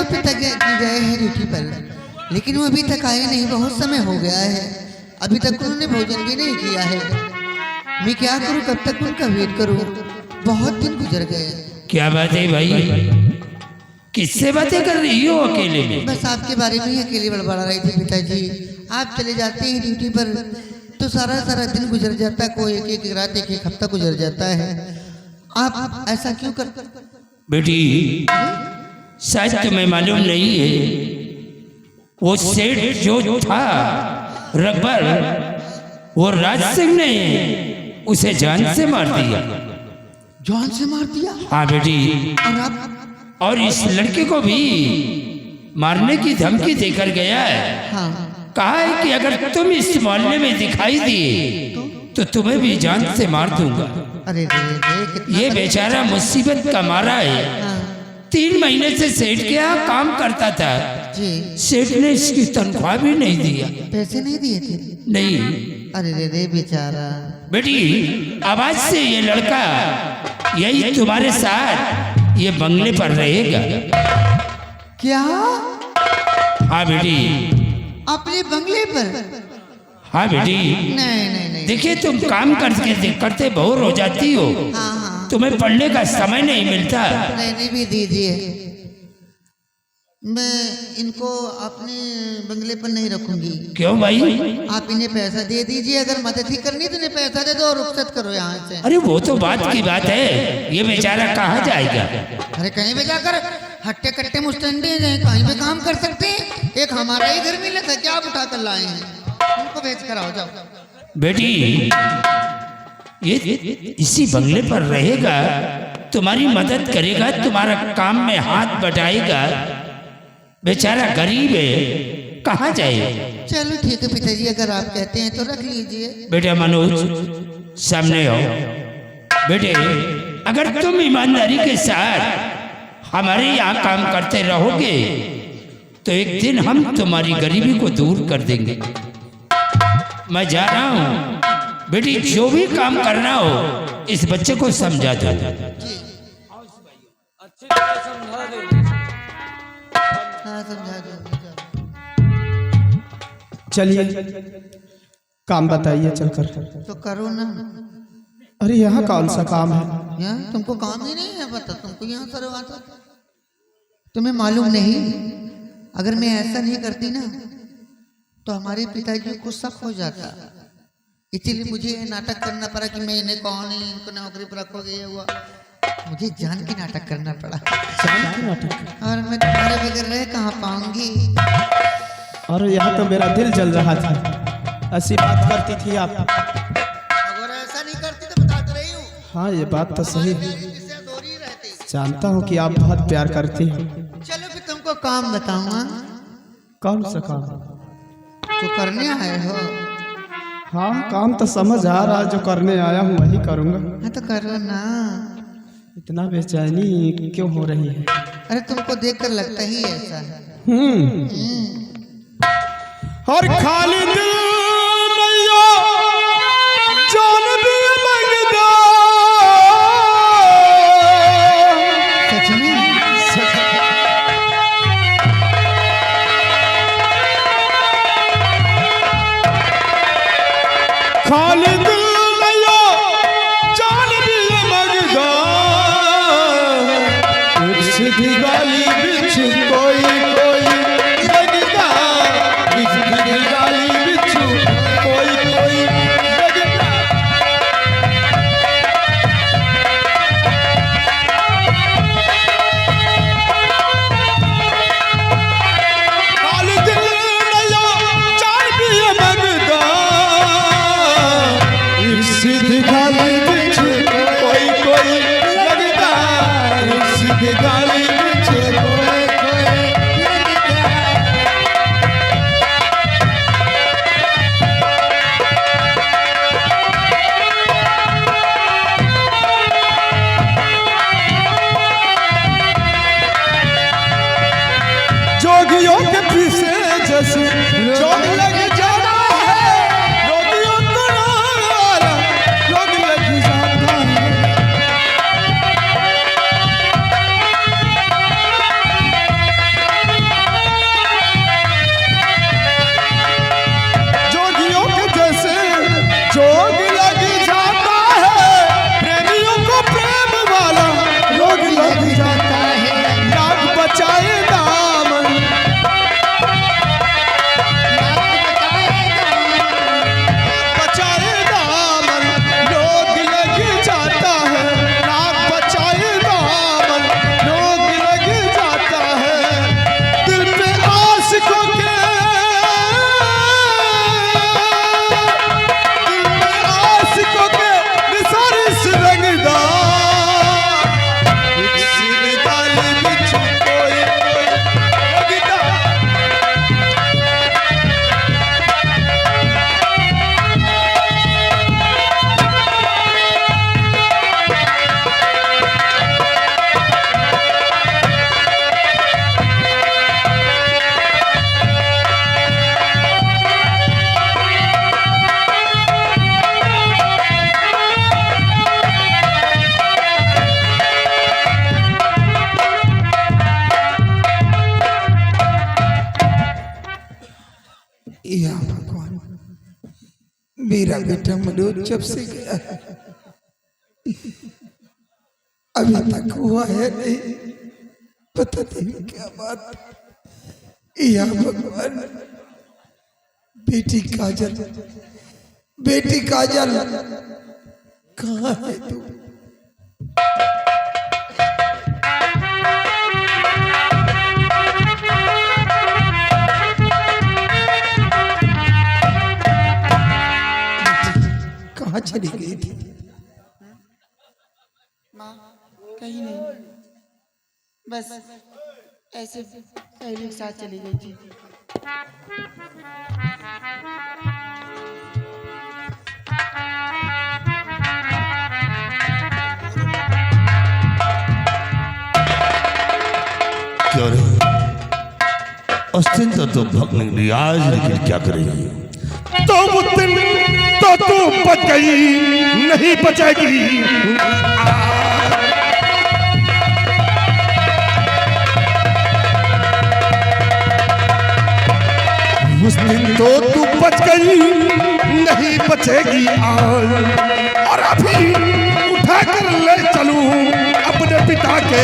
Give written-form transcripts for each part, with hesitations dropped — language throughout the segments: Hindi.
पिता गए हैं ड्यूटी पर, लेकिन वो अभी तक आए नहीं। बहुत समय हो गया है, अभी तक उन्होंने भोजन भी नहीं किया है। मैं क्या करूं, कब तक उनका वेट करूं? बहुत दिन गुजर गए। क्या बात है भाई, किससे बातें कर रही हो अकेले में? बस आपके बारे में ही अकेले बड़बड़ा रही थी पिताजी। आप चले जाते हैं ड्यूटी पर तो सारा सारा दिन गुजर जाता है, कोई एक एक रात एक एक हफ्ता गुजर जाता है। आप ऐसा क्यों कर? बेटी शायद तुम्हें मालूम नहीं है, वो सेठ जो था रघबर, वो राज सिंह ने उसे जान से मार दिया। जान से मार दिया? हाँ बेटी, और आप? और इस लड़के को भी मारने की धमकी देकर गया है। हाँ। कहा है कि अगर तुम इस मोहल्ले में दिखाई दिए तो तुम्हें भी जान से मार दूंगा। अरे ये बेचारा मुसीबत का मारा है। हाँ। 3 महीने से सेठ के यहाँ काम करता था जी। सेठ ने इसकी तनख्वाह भी नहीं दिया। पैसे नहीं दिए थे? नहीं। अरे रे बेचारा। बेटी आवाज से ये लड़का यही तुम्हारे साथ ये बंगले पर रहेगा। क्या? हाँ बेटी। अपने बंगले पर? हाँ बेटी। नहीं। देखिए तुम काम करते बोर हो जाती हो। हाँ। तुम्हें पढ़ने का समय नहीं मिलता। नहीं भी दीजिए, मैं इनको अपने बंगले पर नहीं रखूंगी। क्यों भाई? आप इन्हें पैसा दे दीजिए, अगर मदद ही करनी तो इन्हें पैसा दे दो और रुखसत करो यहाँ से। अरे वो तो बात की बात है, ये बेचारा कहाँ जाएगा? अरे कहीं भी जाकर हट्टे कट्टे मुस्टंडे जाए, कहीं भी काम कर सकते हैं। एक हमारा ही घर मिला था, क्या आप उठा कर लाए हैं? उनको भेज कर आओ, जाओ। बेटी ये इसी बंगले पर रहेगा, तुम्हारी मदद करेगा, तुम्हारा काम में हाथ बटाएगा। बेचारा गरीब है, कहाँ जाए? चलो ठीक है पिताजी, अगर आप कहते हैं तो रख लीजिए। बेटा मनोज सामने आओ। बेटे अगर तुम ईमानदारी के साथ हमारे यहाँ काम करते रहोगे तो एक दिन हम तुम्हारी गरीबी को दूर कर देंगे। मैं जा रहा हूँ बेटी, जो भी काम करना हो इस बच्चे को समझा दो। हाँ समझा दो। चलिए काम बताइए चलकर। तो करो ना। अरे यहाँ कौन सा काम है? यहाँ तुमको काम ही नहीं है, पता तुमको यहाँ करवाता? तुम्हें मालूम नहीं, अगर मैं ऐसा नहीं करती ना तो हमारे पिताजी को शक हो जाता। इसीलिए मुझे नाटक करना पड़ा कि मैं इन्हें कौन है, इनको नौकरी पर रखोगे। ये हुआ, मुझे जान के नाटक करना पड़ा। जान के नाटक? और मैं तुम्हारे बगैर रह कहाँ पाऊंगी? और यहाँ तो मेरा दिल जल रहा था, ऐसी बात करती थी आप। अगर ऐसा नहीं करती तो बता रही हूँ। हाँ ये बात तो सही है, जानता हूँ कि आप बहुत प्यार करती हैं। चलो फिर तुमको काम बताऊंगा। कौन सा काम? जो करने आए हो। हाँ काम तो समझ आ रहा, जो करने आया हूँ वही करूँगा। हाँ तो करो ना। इतना बेचैनी क्यों हो रही है? अरे तुमको देखकर लगता ही ऐसा है। और खाली दिल नैया जान भी मंगदा। सच में? खाली दिल नैया जान भी मंगदा। सीधी गाली बिछ कोई कोई लगदा, सीधी गाली बिछ मेरा बेटा मनोज जब से गया है अभी तक हुआ है नहीं, पता नहीं क्या बात। या भगवान, बेटी काजल कहाँ है तू? कहाँ चली गई थी? माँ कहीं नहीं, बस ऐसे सहेली के साथ चली गई थी। क्यों रे? उस दिन तो भग निकली, आज लेकिन क्या करेगी? तो उस दिन तो तू बच गई, नहीं बचेगी। उस दिन तो तू बच गई, नहीं बचेगी आज। और अभी उठा कर ले चलूं अपने पिता के।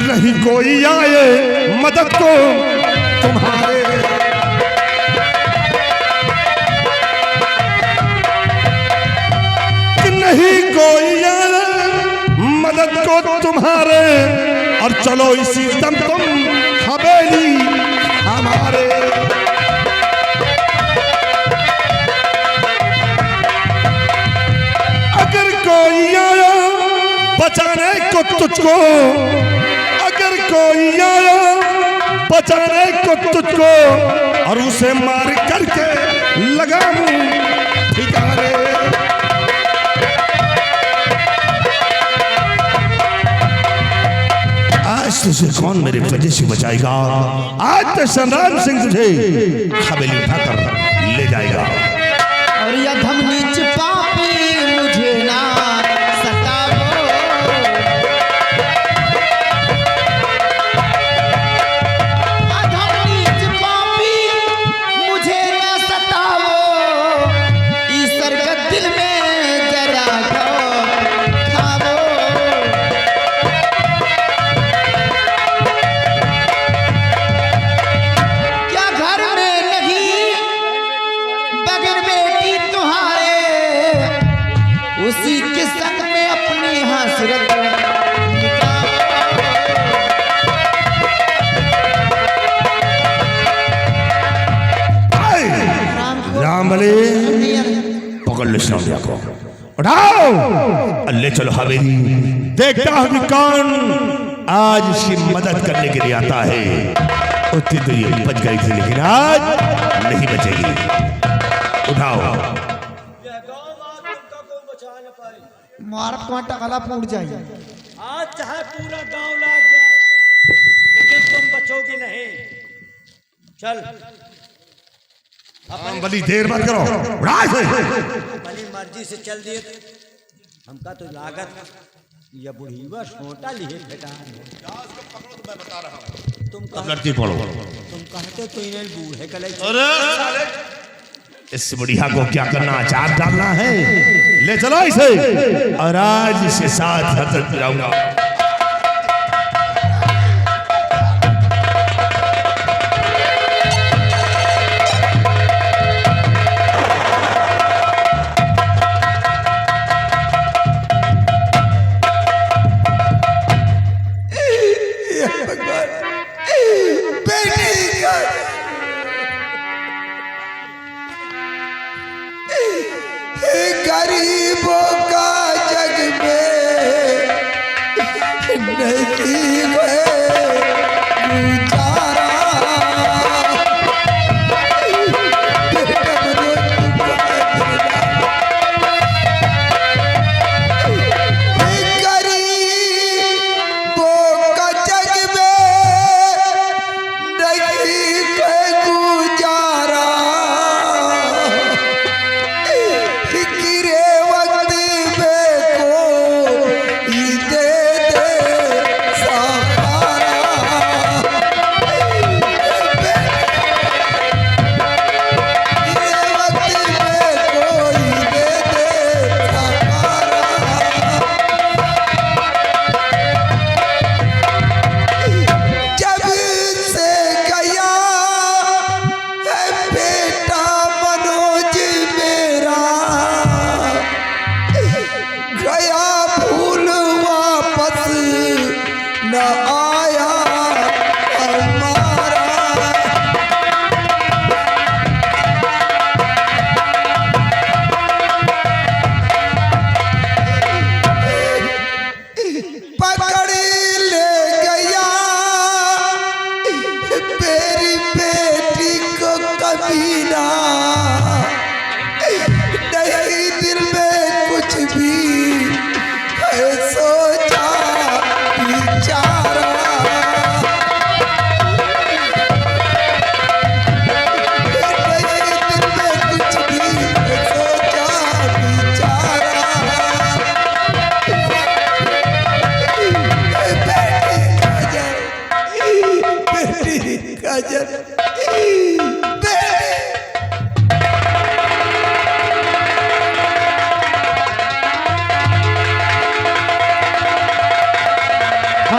नहीं कोई आए मदद को तुम्हारे, कि नहीं कोई आए मदद को तुम्हारे। और चलो इसी दम तुम हवेली हमारे। अगर कोई आया बचाने को तुझको, अगर कोई आया बचाने को तुझको, और उसे मार करके लगाऊं ठिकाने। आज तुझे कौन मेरे वजह से बचाएगा? आज तो संग्राम सिंह तुझे हवेली उठाकर ले जाएगा। और यह धम नीच पापी मुझे ना सताओ, अधम नीच पापी मुझे ना सताओ। ईश्वर का दिल में जरा खाओ। क्या घर में नहीं बगैर बेटी तुम्हारे, उसी के संग में अपनी हसरत रामबली पकड़ लो श्यामलिया को, उठाओ ले चलो हवेली। देखता हूं कौन आज इसकी मदद करने के लिए आता है। उतनी तो ये बच गई थी, लेकिन आज नहीं बचेगी। उठाओ। मार कांटा गला फूट जाए। आज चाहे पूरा गांव लाग जाए, लेकिन तुम बचोगी नहीं। चल रामबली देर मत करो, उठा इसे। भली मर्जी से चल दिए, हमका तो लागत ये बुढ़ीवा छोटा लिए बेटा। तुम लड़की पढ़ो। तुम कहते तो इन्हें बूढ़े कले। अरे इस बुढ़िया को क्या करना, अचार डालना है। ले चलो इसे, और आज इसके साथ हजरत मिलाऊंगा। गरीबों का जग में नहीं गुजारा। गरीबों का जग में नहीं गुजारा। गिरे वक्त में को दे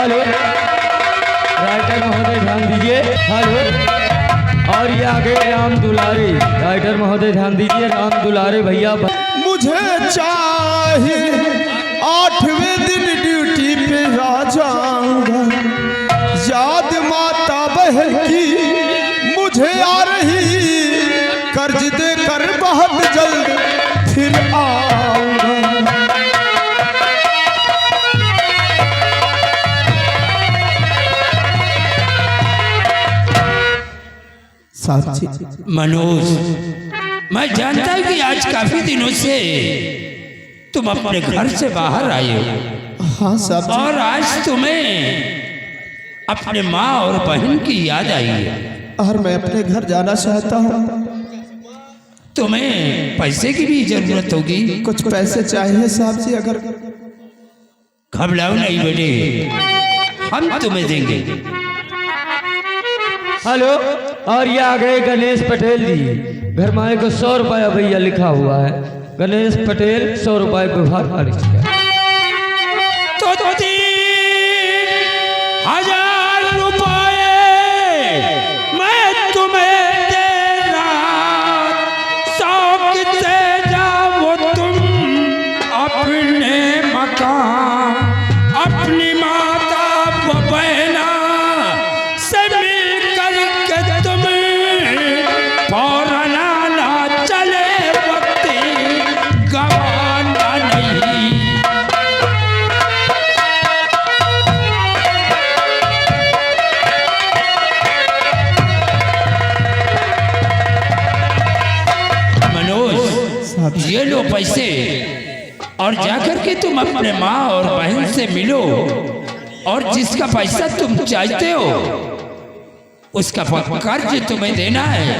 हेलो राइटर महोदय ध्यान दीजिए। हेलो और ये आगे राम दुलारे, राइटर महोदय ध्यान दीजिए, राम दुलारे भैया। मुझे चाहिए 8वें दिन ड्यूटी पे आ जाऊंगा, याद माता बहन की मुझे आ रही, कर्ज दे कर बहुत जल्द फिर आऊंगा। मनोज, मैं जानता हूँ कि आज काफी दिनों से तुम अपने घर से बाहर आए हो। हाँ साहब। और आज तुम्हें अपने माँ और बहन की याद आई है। और मैं अपने घर जाना चाहता हूँ। तुम्हें पैसे की भी जरूरत होगी। कुछ पैसे चाहिए साहब जी। अगर घबराओ नहीं बेटे, हम तुम्हें देंगे। हेलो और ये आ गए गणेश पटेल जी, घर माए को 100 रुपया भैया लिखा हुआ है। गणेश पटेल 100 रुपये विभाग वारिस किया। तो 3000 रुपये मैं तुम्हें दे रहा, शौक से जाओ तुम अपने मकान, अपनी माता व बहना से मिल करके तुम फौरन आना, चले वक्त गवाना नहीं। मनोज, ये लो पैसे और जाकर के तुम अपने माँ और बहन से मिलो, और जिसका पैसा तुम चाहते हो उसका कर्ज तुम्हें देना है,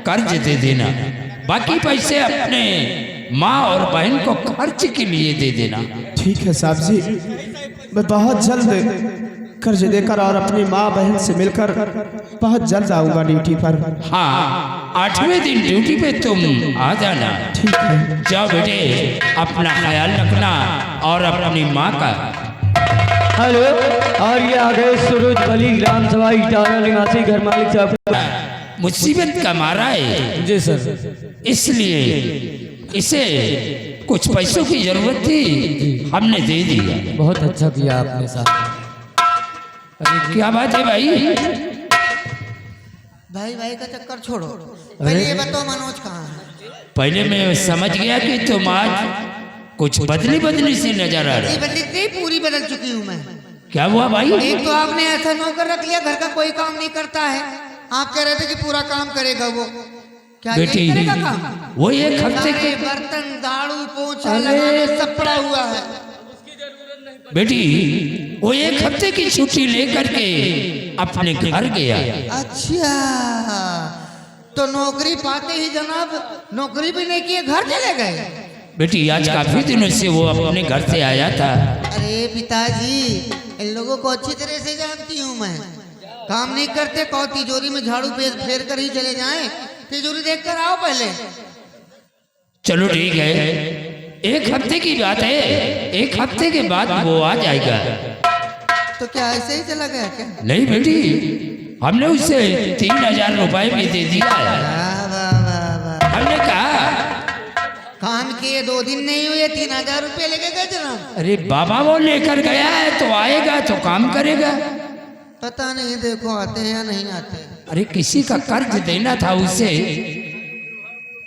कर्ज दे देना। बाकी पैसे अपने माँ और बहन को खर्च के लिए दे देना। ठीक है साहब जी, मैं बहुत जल्द कर्ज देकर और अपनी माँ बहन से मिलकर बहुत जल्द आऊंगा ड्यूटी पर। हाँ, 8वें दिन ड्यूटी पे तुम आ जाना। ठीक है। जाओ बेटे, अपना ख्याल रखना और अपनी माँ का। हेलो और ये आ गए सूरज बली, ग्राम सभा इटारा निवासी, घर मालिक साहब। मुसीबत का मारा है जी सर, इसलिए इसे कुछ पैसों की जरूरत थी, हमने दे दिया। बहुत अच्छा किया आपने साहब। क्या बात है भाई? भाई भाई का चक्कर छोड़ो, पहले ये बताओ मनोज कहाँ है? पहले मैं समझ गया कि तुम आज कुछ बदली बदली से नजर आ रही। बदली पूरी बदल चुकी हूँ मैं। क्या हुआ भाई? एक तो आपने ऐसा नौकर रख लिया, घर का कोई काम नहीं करता है। आप कह रहे थे कि पूरा काम करेगा वो, क्या बेटी यही करेगा काम? वो एक हफ्ते के सारे बर्तन झाड़ू पोछा लगाने सब पड़ा हुआ है। बेटी वो एक हफ्ते की छुट्टी लेकर के अपने घर गया। अच्छा, तो नौकरी पाते ही जनाब नौकरी भी नहीं किए, घर चले गए। बेटी आज काफी दिनों से वो अपने घर से आया था। अरे पिताजी, इन लोगों को अच्छी तरह से जानती हूँ मैं। काम नहीं करते, कहो तिजोरी में झाड़ू फेर कर ही चले जाएं। तिजोरी देख कर आओ पहले। चलो ठीक है, एक हफ्ते की बात है, एक हफ्ते के बाद वो आ जाएगा। तो क्या ऐसे ही चला गया क्या? नहीं बेटी, हमने उसे 3000 रुपए भी दे दिया है। वाह वाह वाह वाह। हमने कहा काम किए 2 दिन नहीं हुए, 3000 रुपये लेके गए जनाब। अरे बाबा वो लेकर गया है तो आएगा तो काम करेगा। पता नहीं, देखो आते हैं या नहीं आते। अरे किसी का कर्ज देना था, उसे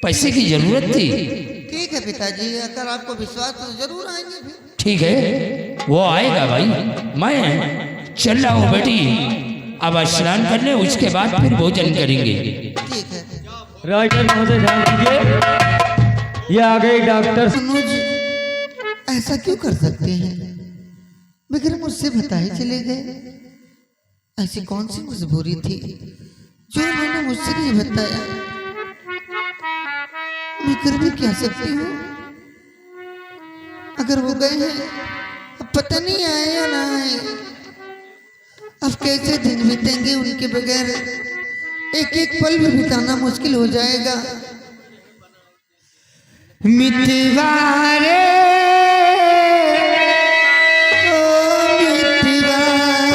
पैसे की जरूरत थी। ठीक है पिताजी, अगर आपको विश्वास तो जरूर आएंगे फिर। ठीक है, वो आएगा भाई। मैं चल रहा हूँ बेटी, अब स्नान कर ले, उसके बाद फिर भोजन करेंगे। ठीक है। राइटर महोदय ध्यान दीजिए, ये आ गए डॉक्टर। मनोज ऐसा क्यों कर सकते हैं? बगैर मुझसे बताए चले गए। ऐसी कौन सी मजबूरी थी जो मैंने मुझसे नहीं बताया? मैं कर भी क्या सकती हूँ? अगर वो गए हैं, अब पता नहीं आए या ना आए। अब कैसे दिन बीतेंगे उनके बगैर? एक एक पल भी बिताना मुश्किल हो जाएगा। मितवारे ओ मितवारे,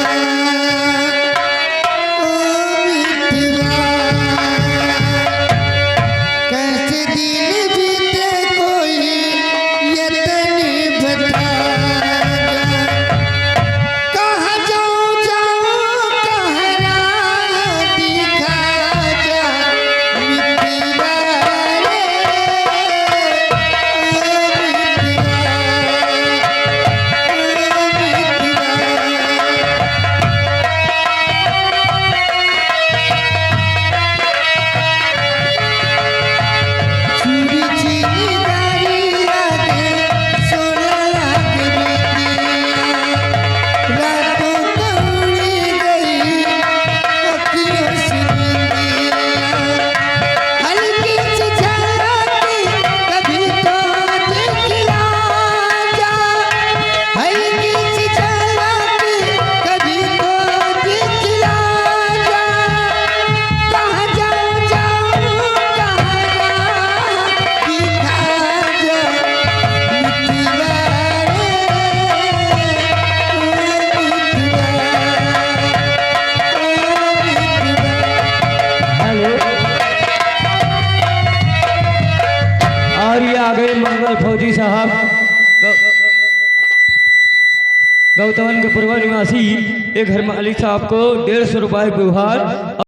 गोपाल फौजी साहब गौतमन के पूर्व निवासी एक घर मालिक साहब को 150 रुपये व्यवहार